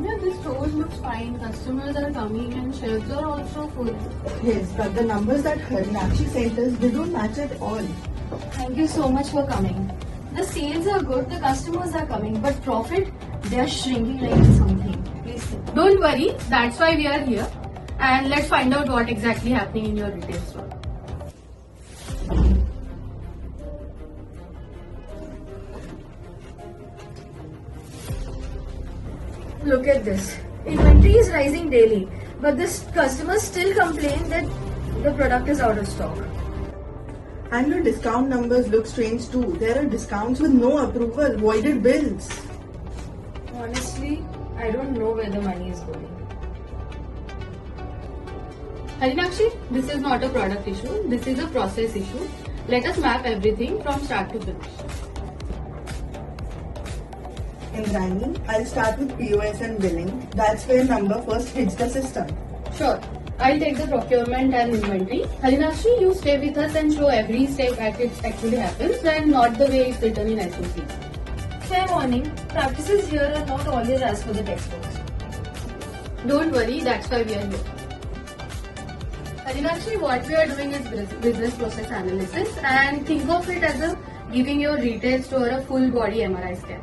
Ramya, this store looks fine. Customers are coming and shelves are also full. Yes, but the numbers that Harinakshi sent us, they don't match at all. Thank you so much for coming. The sales are good, the customers are coming, but profit, they are shrinking like something. Please sit. Don't worry, that's why we are here. And let's find out what exactly happening in your retail store. Look at this. Inventory is rising daily, but this customers still complain that the product is out of stock. And your discount numbers look strange too. There are discounts with no approval, voided bills. Honestly, I don't know where the money is going. Harinakshi, this is not a product issue, this is a process issue. Let us map everything from start to finish. Indrani, I'll start with POS and billing. That's where number first hits the system. Sure, I'll take the procurement and inventory. Harinakshi, you stay with us and show every step as it actually happens and not the way it's written in SOP. Fair warning, practices here are not always as per the textbooks. Don't worry, that's why we are here. Harinakshi, what we are doing is business process analysis and think of it as a giving your retail store a full body MRI scan.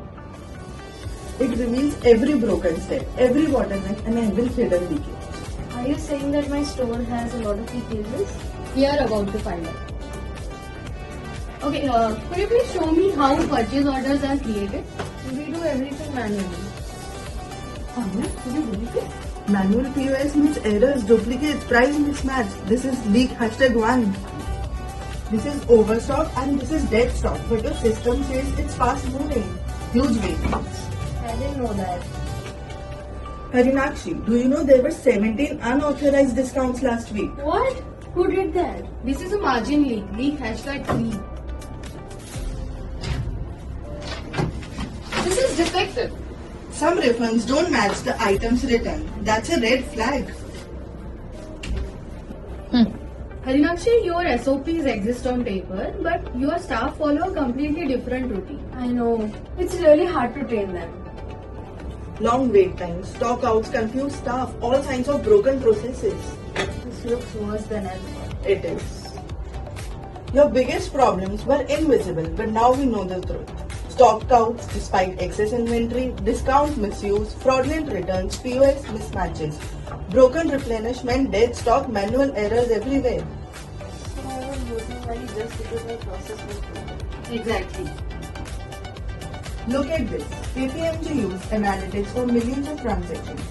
It reveals every broken step, every bottleneck and every hidden leakage. Are you saying that my store has a lot of leakages? We are about to find out. Okay, could you please show me how purchase orders are created? We do everything manually. Could you believe it? Manual POS means errors, duplicates, price mismatch. This is leak #1. This is overstock and this is dead stock. But your system says it's fast moving. Huge wait. I didn't know that. Harinakshi, do you know there were 17 unauthorized discounts last week? What? Who did that? This is a margin leak. Leak #3. This is defective. Some refunds don't match the items written. That's a red flag. Harinakshi, your SOPs exist on paper, but your staff follow a completely different routine. I know. It's really hard to train them. Long wait times, stockouts, confused staff, all signs of broken processes. This looks worse than I thought. It is. Your biggest problems were invisible, but now we know the truth. Stockouts despite excess inventory, discount misuse, fraudulent returns, POS mismatches, broken replenishment, dead stock, manual errors everywhere. So I was losing money just because my process was broken. Exactly. Look at this. KPMG used analytics for millions of transactions.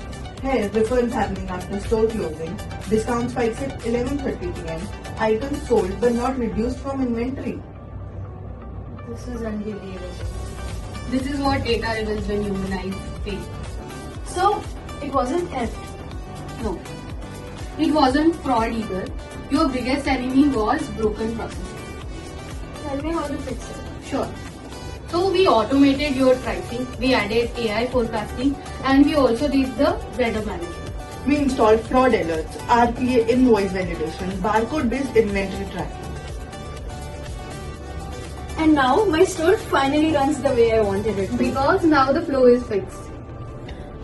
Here, refunds happening after store closing, discount spikes at 11:30 pm, items sold but not reduced from inventory. This is unbelievable. This is what data reveals when humanized fail. So, it wasn't theft. No. It wasn't fraud either. Your biggest enemy was broken processes. Tell me how to fix it. Sure. So, we automated your pricing, we added AI forecasting, and we also did the vendor management. We installed fraud alerts, RPA invoice validation, barcode-based inventory tracking. And now my store finally runs the way I wanted it to. Because now the flow is fixed.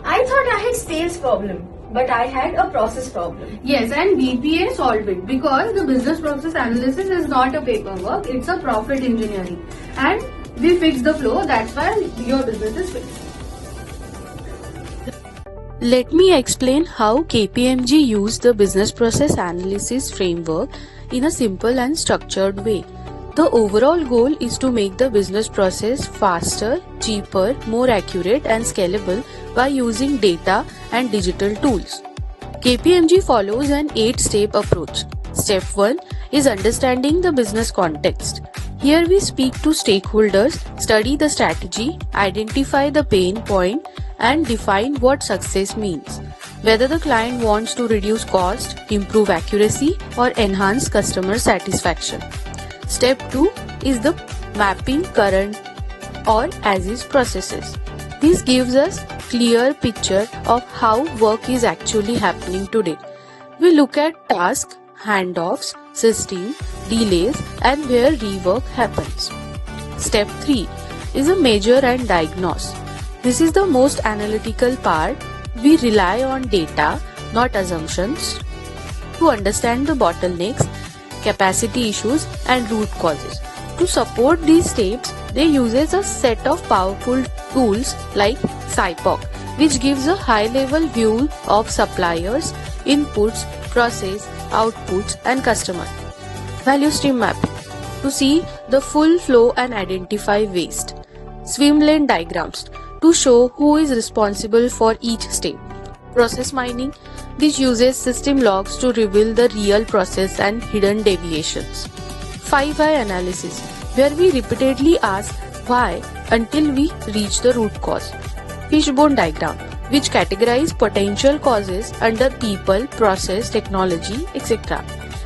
I thought I had sales problem, but I had a process problem. Yes, and BPA solved it because the business process analysis is not a paperwork, it's a profit engineering. And we fixed the flow, that's why your business is fixed. Let me explain how KPMG used the business process analysis framework in a simple and structured way. The overall goal is to make the business process faster, cheaper, more accurate and scalable by using data and digital tools. KPMG follows an 8-step approach. Step 1 is understanding the business context. Here we speak to stakeholders, study the strategy, identify the pain point and define what success means. Whether the client wants to reduce cost, improve accuracy or enhance customer satisfaction. Step 2 is the mapping current or as-is processes. This gives us clear picture of how work is actually happening today. We look at tasks, handoffs, system, delays and where rework happens. Step 3 is a measure and diagnose. This is the most analytical part. we rely on data, not assumptions, to understand the bottlenecks, capacity issues, and root causes. To support these steps, they uses a set of powerful tools like SIPOC, which gives a high-level view of suppliers, inputs, process, outputs, and customer. Value stream mapping to see the full flow and identify waste. Swim lane diagrams to show who is responsible for each step. Process mining, which uses system logs to reveal the real process and hidden deviations. 5 why analysis, where we repeatedly ask why until we reach the root cause. Fishbone diagram, which categorize potential causes under people, process, technology, etc.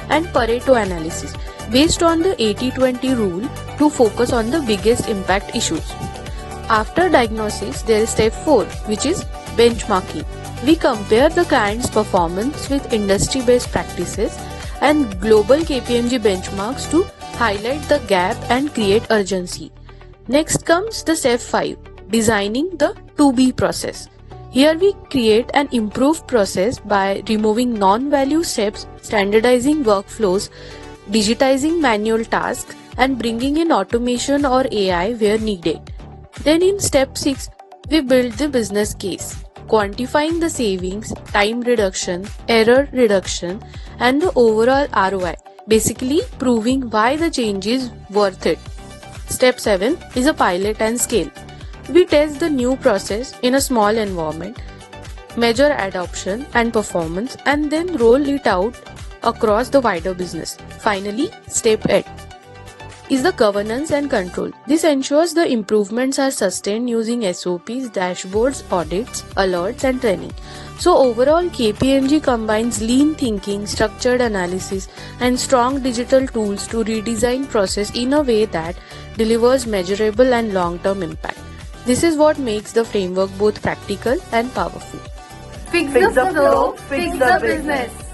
And Pareto analysis, based on the 80-20 rule to focus on the biggest impact issues. After diagnosis, there is step 4, which is benchmarking. We compare the client's performance with industry-based practices and global KPMG benchmarks to highlight the gap and create urgency. Next comes the step 5, designing the to-be process. Here we create an improved process by removing non-value steps, standardizing workflows, digitizing manual tasks, and bringing in automation or AI where needed. Then in step 6, we build the business case, quantifying the savings, time reduction, error reduction, and the overall ROI, basically proving why the change is worth it. Step 7 is a pilot and scale. We test the new process in a small environment, measure adoption and performance, and then roll it out across the wider business. Finally, step 8 is the governance and control. This ensures the improvements are sustained using SOPs, dashboards, audits, alerts, and training. So overall, KPMG combines lean thinking, structured analysis, and strong digital tools to redesign process in a way that delivers measurable and long-term impact. This is what makes the framework both practical and powerful. Fix the flow, fix the business.